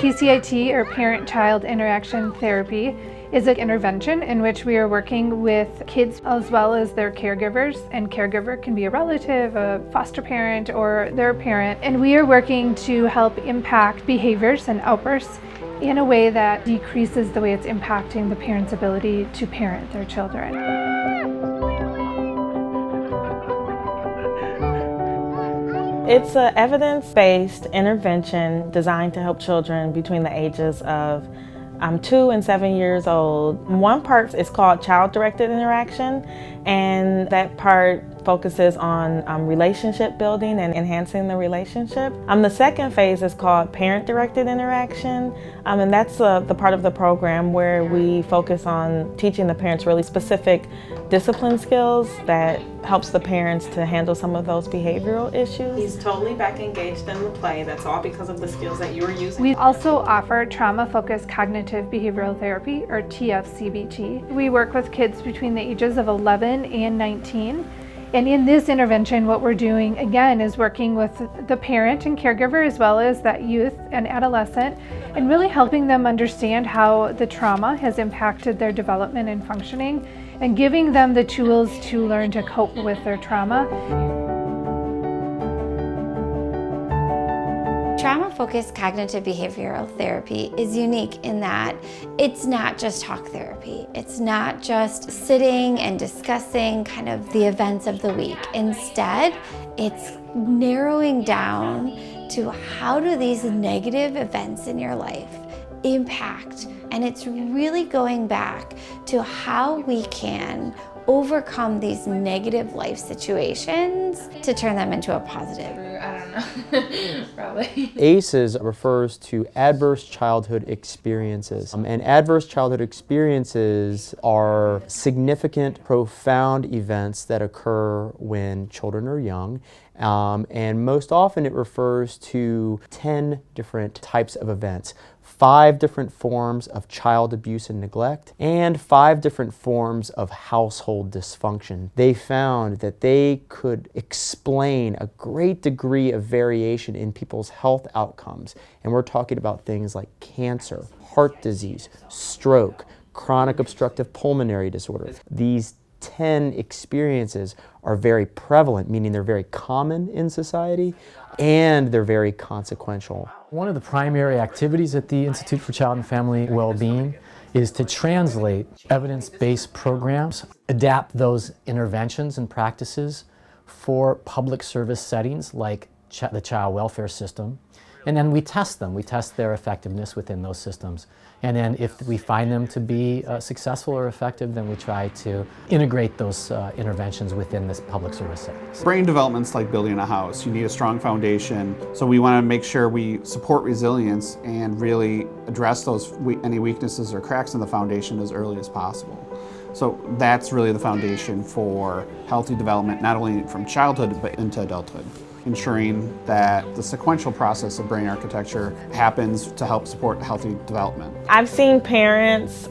PCIT, or Parent-Child Interaction Therapy, is an intervention in which we are working with kids as well as their caregivers, and caregiver can be a relative, a foster parent, or their parent, and we are working to help impact behaviors and outbursts in a way that decreases the way it's impacting the parent's ability to parent their children. It's an evidence-based intervention designed to help children between the ages of 2 and 7 years old. One part is called child-directed interaction, and that part focuses on relationship building and enhancing the relationship. The second phase is called parent-directed interaction, and that's the part of the program where we focus on teaching the parents really specific discipline skills that helps the parents to handle some of those behavioral issues. He's totally back engaged in the play. That's all because of the skills that you were using. We also offer trauma-focused cognitive behavioral therapy, or TF-CBT. We work with kids between the ages of 11 and 19. And in this intervention, what we're doing, again, is working with the parent and caregiver as well as that youth and adolescent, and really helping them understand how the trauma has impacted their development and functioning, and giving them the tools to learn to cope with their trauma. Trauma-focused cognitive behavioral therapy is unique in that it's not just talk therapy. It's not just sitting and discussing kind of the events of the week. Instead, it's narrowing down to how do these negative events in your life impact, and it's really going back to how we can overcome these negative life situations to turn them into a positive. I don't know, probably. ACEs refers to adverse childhood experiences. And adverse childhood experiences are significant, profound events that occur when children are young. And most often it refers to 10 different types of events. 5 different forms of child abuse and neglect, and 5 different forms of household dysfunction. They found that they could explain a great degree of variation in people's health outcomes. And we're talking about things like cancer, heart disease, stroke, chronic obstructive pulmonary disorder. These 10 experiences are very prevalent, meaning they're very common in society, and they're very consequential. One of the primary activities at the Institute for Child and Family Well-Being is to translate evidence-based programs, adapt those interventions and practices for public service settings like the child welfare system, and then we test them. We test their effectiveness within those systems. And then if we find them to be successful or effective, then we try to integrate those interventions within this public service settings. Brain development's like building a house. You need a strong foundation. So we want to make sure we support resilience and really address any weaknesses or cracks in the foundation as early as possible. So that's really the foundation for healthy development, not only from childhood but into adulthood, ensuring that the sequential process of brain architecture happens to help support healthy development. I've seen parents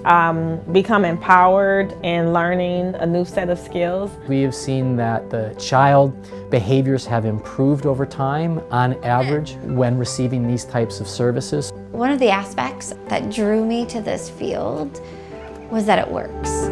become empowered in learning a new set of skills. We have seen that the child behaviors have improved over time on average when receiving these types of services. One of the aspects that drew me to this field was that it works.